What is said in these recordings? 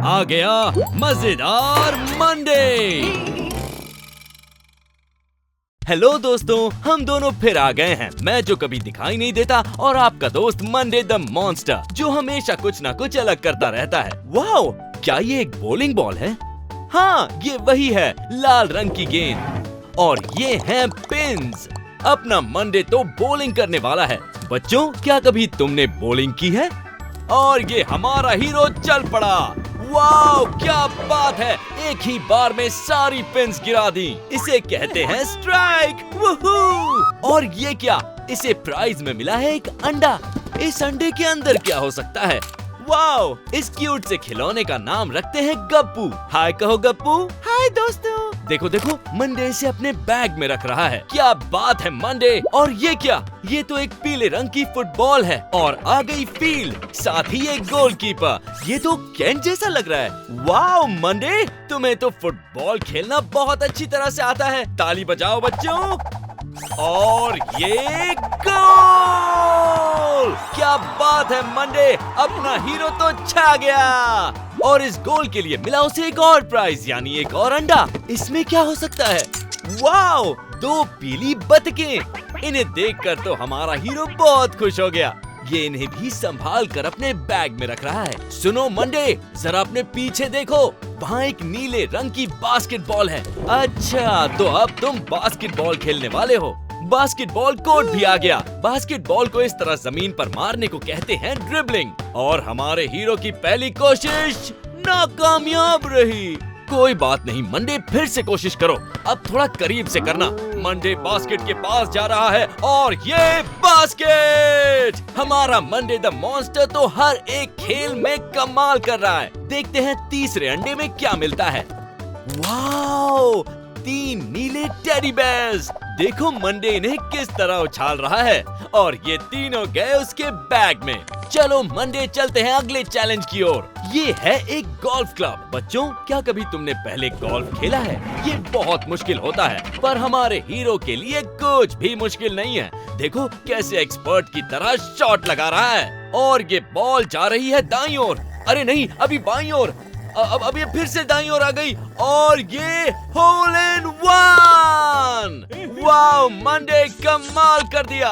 आ गया मजेदार Monday. Hello दोस्तों, हम दोनों फिर आ गए हैं। मैं जो कभी दिखाई नहीं देता और आपका दोस्त मंडे द मॉन्स्टर, जो हमेशा कुछ ना कुछ अलग करता रहता है। वाओ, क्या ये एक बॉलिंग बॉल है? हाँ, ये वही है, लाल रंग की गेंद। और ये हैं पिन्स। अपना मंडे तो बॉलिंग करने वाला है। बच्चों, क्या कभी तुमने बॉलिंग की है? और ये हमारा हीरो चल पड़ा। वाओ, क्या बात है, एक ही बार में सारी पिन्स गिरा दी। इसे कहते हैं स्ट्राइक। वूहू! और ये क्या, इसे प्राइज में मिला है एक अंडा। इस अंडे के अंदर क्या हो सकता है? वाओ, इस क्यूट से खिलौने का नाम रखते हैं गप्पू। हाय कहो गप्पू। हाय दोस्तों। देखो देखो, मंडे इसे अपने बैग में रख रहा है। क्या बात है मंडे। और ये क्या, ये तो एक पीले रंग की फुटबॉल है और आ गई फील्ड, साथ ही एक गोलकीपर। ये तो कैन जैसा लग रहा है। वाओ मंडे, तुम्हें तो फुटबॉल खेलना बहुत अच्छी तरह से आता है। ताली बजाओ बच्चों। और ये गोल! क्या बात है मंडे, अपना हीरो तो छा गया। और इस गोल के लिए मिला उसे एक और प्राइज, यानी एक और अंडा। इसमें क्या हो सकता है? वाओ, 2 पीली बतखें। इन्हें देखकर तो हमारा हीरो बहुत खुश हो गया। ये इन्हें भी संभाल कर अपने बैग में रख रहा है। सुनो मंडे, जरा अपने पीछे देखो, वहाँ एक नीले रंग की बास्केटबॉल है। अच्छा, तो अब तुम बास्केटबॉल खेलने वाले हो। बास्केटबॉल कोर्ट भी आ गया। बास्केटबॉल को इस तरह जमीन पर मारने को कहते हैं ड्रिबलिंग। और हमारे हीरो की पहली कोशिश नाकामयाब रही। कोई बात नहीं मंडे, फिर से कोशिश करो। अब थोड़ा करीब से करना। मंडे बास्केट के पास जा रहा है और ये बास्केट! हमारा मंडे द मॉन्स्टर तो हर एक खेल में कमाल कर रहा है। देखते हैं तीसरे अंडे में क्या मिलता है। वाओ, 3 नीले टेडी बेयर्स। देखो मंडे इन्हें किस तरह उछाल रहा है। और ये तीनों गए उसके बैग में। चलो मंडे, चलते हैं अगले चैलेंज की ओर। ये है एक गोल्फ क्लब। बच्चों, क्या कभी तुमने पहले गोल्फ खेला है? ये बहुत मुश्किल होता है, पर हमारे हीरो के लिए कुछ भी मुश्किल नहीं है। देखो कैसे एक्सपर्ट की तरह शॉट लगा रहा है। और ये बॉल जा रही है दाईं ओर। अरे नहीं, अभी बाईं ओर। अब ये फिर से दाईं ओर आ गई और ये hole in one. Wow Monday, कमाल कर दिया।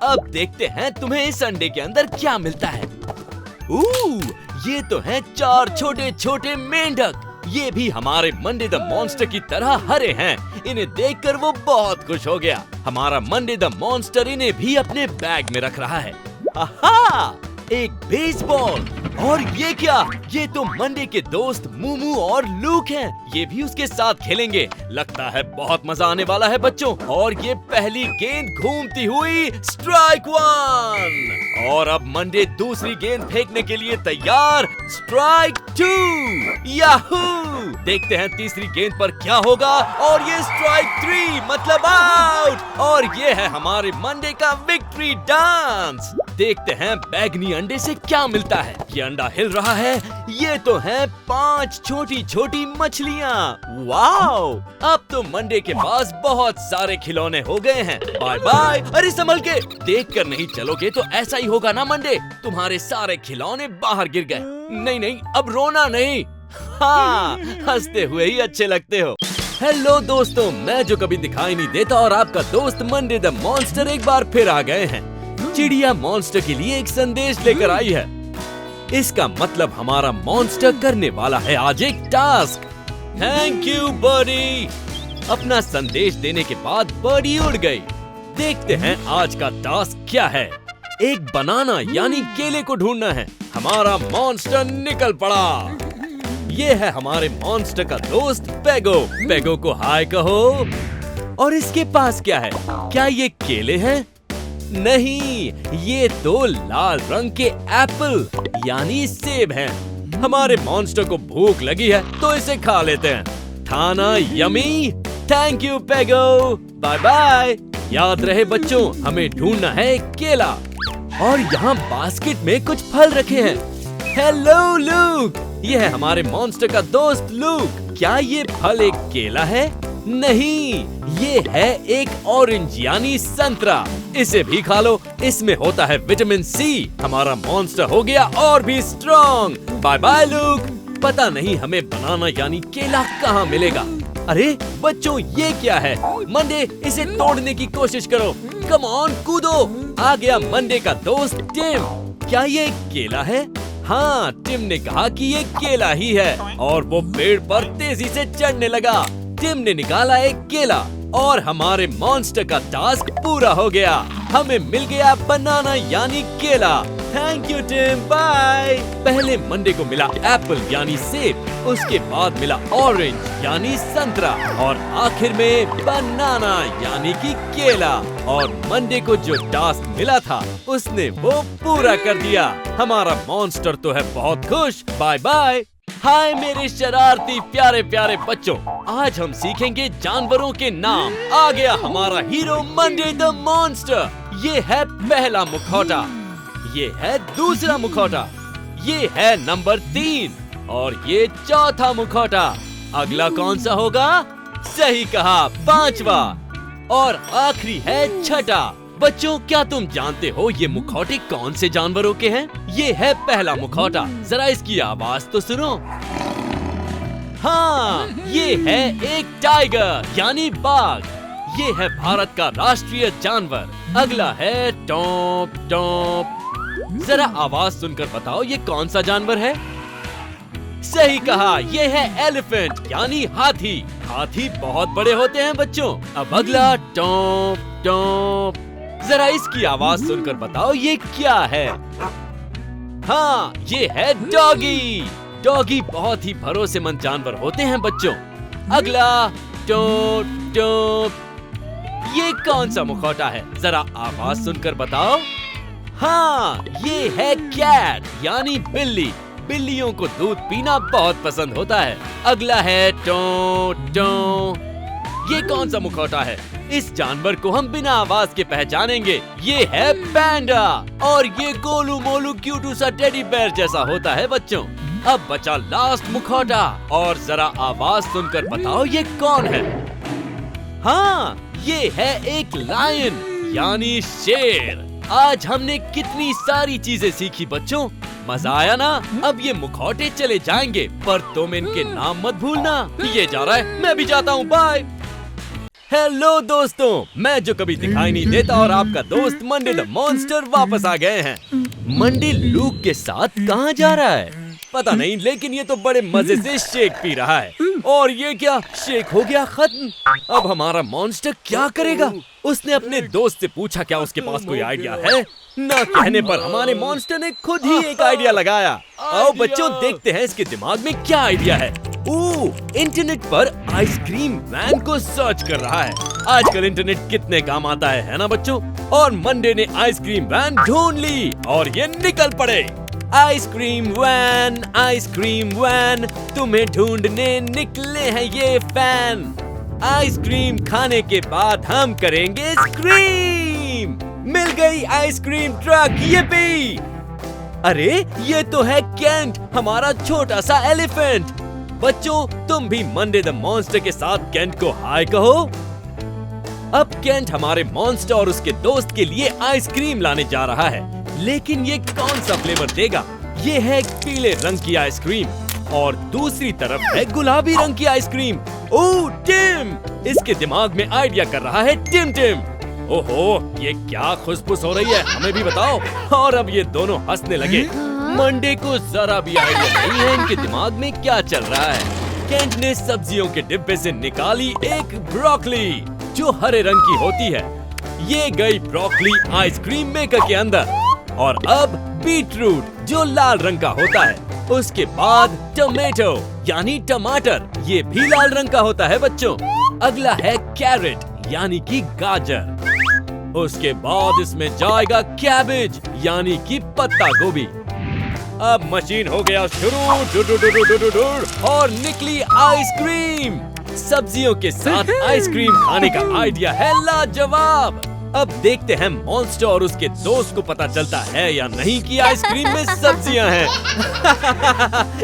अब देखते हैं तुम्हें इस अंडे के अंदर क्या मिलता है। ये तो हैं 4 छोटे छोटे मेंढक। ये भी हमारे मंडे द मॉन्स्टर की तरह हरे हैं। इन्हें देखकर वो बहुत खुश हो गया। हमारा मंडे द मॉन्स्टर इन्हें भी अपने बैग में रख रहा है। आहा, एक बेसबॉल। और ये क्या, ये तो मंडे के दोस्त मूमू और लूक हैं। ये भी उसके साथ खेलेंगे। लगता है बहुत मजा आने वाला है बच्चों। और ये पहली गेंद घूमती हुई स्ट्राइक 1। और अब मंडे दूसरी गेंद फेंकने के लिए तैयार। स्ट्राइक 2। याहू! देखते हैं तीसरी गेंद पर क्या होगा। और ये स्ट्राइक 3, मतलब आउट। और ये है हमारे मंडे का विक्ट्री डांस। देखते हैं बैगनी अंडे से क्या मिलता है। ये अंडा हिल रहा है। ये तो हैं 5 छोटी छोटी मछलियाँ। वाओ, अब तो मंडे के पास बहुत सारे खिलौने हो गए हैं। Bye bye. अरे संभल के, देख कर नहीं चलोगे तो ऐसा ही होगा ना मंडे, तुम्हारे सारे खिलौने बाहर गिर गए। नहीं नहीं, अब रोना नहीं। हाँ, हंसते हुए ही अच्छे लगते हो। हेलो दोस्तों, मैं जो कभी दिखाई नहीं देता और आपका दोस्त मंडे द मॉन्स्टर एक बार फिर आ गए हैं। चिड़िया मॉन्स्टर के लिए एक संदेश लेकर आई है। इसका मतलब हमारा मॉन्स्टर करने वाला है आज एक टास्क। Thank you birdie. अपना संदेश देने के बाद बर्डी उड़ गई। देखते हैं आज का टास्क क्या है। एक बनाना यानी केले को ढूंढना है। हमारा मॉन्स्टर निकल पड़ा। ये है हमारे मॉन्स्टर का दोस्त पेगो। पेगो को हाय कहो। और इसके पास क्या है? क्या ये केले हैं? नहीं, ये तो लाल रंग के एप्पल यानी सेब हैं। हमारे मॉन्स्टर को भूख लगी है तो इसे खा लेते हैं। खाना यमी। थैंक यू पेगो। Bye bye. याद रहे बच्चों, हमें ढूंढना है एक केला। और यहाँ बास्केट में कुछ फल रखे हैं। हेलो लूक, ये है हमारे मॉन्स्टर का दोस्त लूक। क्या ये फल एक केला है? नहीं, ये है एक ऑरेंज यानी संतरा। इसे भी खा लो, इसमें होता है विटामिन सी। हमारा मॉन्स्टर हो गया और भी स्ट्रॉन्ग। Bye bye look. पता नहीं हमें बनाना यानी केला कहाँ मिलेगा। अरे बच्चों, ये क्या है? मंडे, इसे तोड़ने की कोशिश करो। कम ऑन, कूदो। आ गया मंडे का दोस्त टिम। क्या ये केला है? हाँ, टिम ने कहा कि ये केला ही है और वो पेड़ पर तेजी से चढ़ने लगा। टिम ने निकाला एक केला और हमारे मॉन्स्टर का टास्क पूरा हो गया। हमें मिल गया बनाना यानी केला। Thank you Tim, bye. पहले मंडे को मिला एप्पल यानी सेब, उसके बाद मिला ऑरेंज यानी संतरा और आखिर में बनाना यानी कि केला। और मंडे को जो टास्क मिला था उसने वो पूरा कर दिया। हमारा मॉन्स्टर तो है बहुत खुश। Bye bye. हाय मेरे शरारती प्यारे प्यारे बच्चों, आज हम सीखेंगे जानवरों के नाम। आ गया हमारा हीरो मंडे द मॉन्स्टर। ये है पहला मुखौटा, ये है दूसरा मुखौटा, ये है नंबर 3 और ये चौथा मुखौटा। अगला कौन सा होगा? सही कहा, 5वां। और आखिरी है छठा। बच्चों, क्या तुम जानते हो ये मुखौटे कौन से जानवरों के हैं? ये है पहला मुखौटा, जरा इसकी आवाज तो सुनो। हाँ, ये है एक टाइगर यानी बाघ। ये है भारत का राष्ट्रीय जानवर। अगला है टॉप टॉप। जरा आवाज सुनकर बताओ ये कौन सा जानवर है? सही कहा, ये है एलिफेंट यानी हाथी। हाथी बहुत बड़े होते हैं बच्चों। अब अगला टॉप टॉप। जरा इसकी आवाज सुनकर बताओ ये क्या है? हाँ, ये है डॉगी। डॉगी बहुत ही भरोसेमंद जानवर होते हैं बच्चों। अगला टॉप टॉप। ये कौन सा मुखौटा है? जरा आवाज सुनकर बताओ। हाँ, ये है कैट यानी बिल्ली। बिल्लियों को दूध पीना बहुत पसंद होता है। अगला है टो टो। ये कौन सा मुखौटा है? इस जानवर को हम बिना आवाज के पहचानेंगे। ये है पैंडा और ये गोलू मोलू क्यूटू सा टेडी बेयर जैसा होता है बच्चों। अब बचा लास्ट मुखौटा और जरा आवाज सुनकर बताओ ये कौन है? हाँ, ये है एक लायन यानी शेर। आज हमने कितनी सारी चीजें सीखी बच्चों, मजा आया ना? अब ये मुखौटे चले जाएंगे पर तुम इनके नाम मत भूलना। ये जा रहा है, मैं भी जाता हूँ, बाय। हेलो दोस्तों, मैं जो कभी दिखाई नहीं देता और आपका दोस्त मंडे द मॉन्स्टर वापस आ गए हैं। मंडे लूक के साथ कहाँ जा रहा है पता नहीं, लेकिन ये तो बड़े मजे से शेक पी रहा है। और ये क्या, शेक हो गया खत्म। अब हमारा मॉन्स्टर क्या करेगा? उसने अपने दोस्त से पूछा क्या उसके पास कोई आइडिया है? ना कहने पर हमारे मॉन्स्टर ने खुद ही एक आइडिया लगाया। आओ बच्चों, देखते हैं इसके दिमाग में क्या आइडिया है। इंटरनेट पर आइसक्रीम वैन को सर्च कर रहा है। आजकल इंटरनेट कितने काम आता है ना बच्चों? और मंडे ने आइसक्रीम वैन ढूंढ ली और ये निकल पड़े। आइसक्रीम वैन, तुम्हें ढूंढने निकले हैं ये फैन। आइसक्रीम खाने के बाद हम करेंगे स्क्रीम। मिल गई आइसक्रीम ट्रक, ये भी। अरे ये तो है केंट, हमारा छोटा सा एलिफेंट। बच्चों, तुम भी मंडे द मॉन्स्टर के साथ केंट को हाय कहो। अब केंट हमारे मॉन्स्टर और उसके दोस्त के लिए आइसक्रीम लाने जा रहा है, लेकिन ये कौन सा फ्लेवर देगा? ये है पीले रंग की आइसक्रीम और दूसरी तरफ है गुलाबी रंग की आइसक्रीम। ओह टिम, इसके दिमाग में आइडिया कर रहा है टिम टिम। ओहो, ये क्या खुशबू हो रही है, हमें भी बताओ। और अब ये दोनों हंसने लगे। मंडे को जरा भी आइडिया नहीं है इनके दिमाग में क्या चल रहा है। केंट ने सब्जियों के डिब्बे से निकाली एक ब्रोकली जो हरे रंग की होती है। ये गई ब्रोकली आइसक्रीम मेकर के अंदर। और अब बीटरूट जो लाल रंग का होता है। उसके बाद टमेटो यानी टमाटर, ये भी लाल रंग का होता है बच्चों। अगला है कैरेट यानी कि गाजर। उसके बाद इसमें जाएगा कैबेज यानी कि पत्ता गोभी। अब मशीन हो गया शुरू और निकली आइसक्रीम। सब्जियों के साथ आइसक्रीम खाने का आइडिया है लाजवाब। अब देखते हैं मॉन्स्टर और उसके दोस्त को पता चलता है या नहीं कि आइसक्रीम में सब्जियां हैं।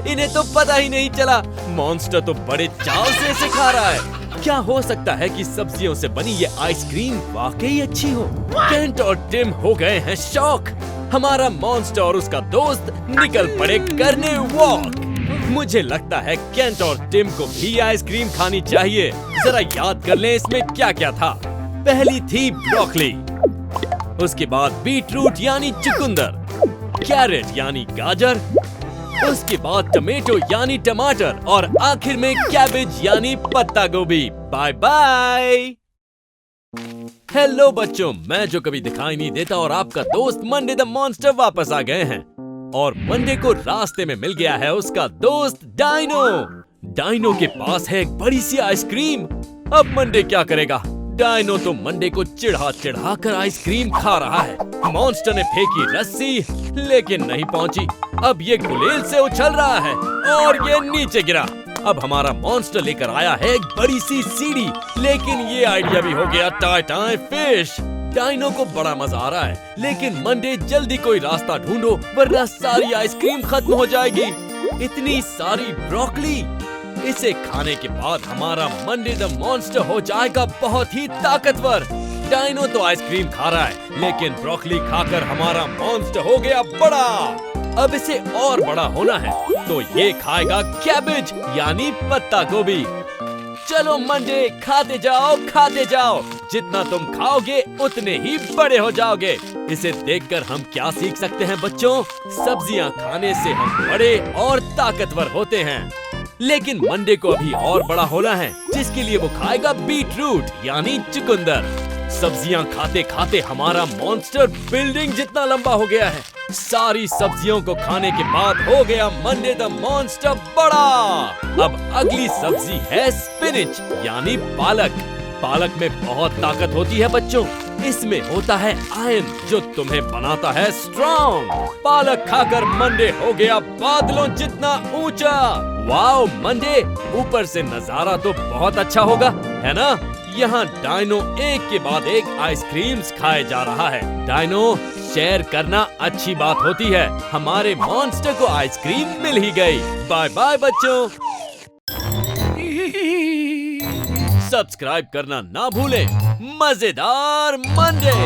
इन्हें तो पता ही नहीं चला। मॉन्स्टर तो बड़े चाव से इसे खा रहा है। क्या हो सकता है कि सब्जियों से बनी ये आइसक्रीम वाकई अच्छी हो? केंट और टिम हो गए हैं शॉक। हमारा मॉन्स्टर और उसका दोस्त निकल पड़े करने वॉक। मुझे लगता है केंट और टिम को भी आइसक्रीम खानी चाहिए। जरा याद कर लें इसमें क्या क्या था। पहली थी ब्रोकली, उसके बाद बीट रूट यानी चुकंदर, कैरेट यानी गाजर, उसके बाद टमेटो यानी टमाटर और आखिर में कैबेज यानी पत्ता गोभी। Bye bye. हेलो बच्चों, मैं जो कभी दिखाई नहीं देता और आपका दोस्त मंडे द मॉन्स्टर वापस आ गए हैं। और मंडे को रास्ते में मिल गया है उसका दोस्त डाइनो। डाइनो के पास है एक बड़ी सी आइसक्रीम। अब मंडे क्या करेगा? डाइनो तो मंडे को चिढ़ा चिढ़ा कर आइसक्रीम खा रहा है। मॉन्स्टर ने फेंकी रस्सी लेकिन नहीं पहुंची। अब ये गुलेल से उछल रहा है और ये नीचे गिरा। अब हमारा मॉन्स्टर लेकर आया है एक बड़ी सी सीढ़ी, लेकिन ये आइडिया भी हो गया टाई टाई फिश। डाइनो को बड़ा मजा आ रहा है, लेकिन मंडे जल्दी कोई रास्ता ढूंढो वरना सारी आइसक्रीम खत्म हो जाएगी। इतनी सारी ब्रोकली, इसे खाने के बाद हमारा मंडे द मॉन्स्टर हो जाएगा बहुत ही ताकतवर। डाइनो तो आइसक्रीम खा रहा है, लेकिन ब्रोकली खाकर हमारा मॉन्स्टर हो गया बड़ा। अब इसे और बड़ा होना है तो ये खाएगा कैबेज यानी पत्ता गोभी। चलो मंडे, खाते जाओ। जितना तुम खाओगे उतने ही बड़े हो जाओगे। इसे देखकर हम क्या सीख सकते हैं बच्चों? सब्जियां खाने से हम बड़े और ताकतवर होते हैं। लेकिन मंडे को अभी और बड़ा होना है, जिसके लिए वो खाएगा बीट रूट यानी चुकंदर। सब्जियां खाते खाते हमारा मॉन्स्टर बिल्डिंग जितना लंबा हो गया है। सारी सब्जियों को खाने के बाद हो गया मंडे द मॉन्स्टर बड़ा। अब अगली सब्जी है स्पिनिच यानी पालक। पालक में बहुत ताकत होती है बच्चों। इसमें होता है आयरन जो तुम्हें बनाता है स्ट्रॉन्ग। पालक खाकर मंडे हो गया बादलों जितना ऊंचा। वाओ मंडे, ऊपर से नजारा तो बहुत अच्छा होगा, है ना? यहाँ डाइनो एक के बाद एक आइसक्रीम्स खाए जा रहा है। डाइनो, शेयर करना अच्छी बात होती है। हमारे मॉन्स्टर को आइसक्रीम मिल ही गई। बाय बाय बच्चों। सब्सक्राइब करना ना भूलें। मजेदार मंडे।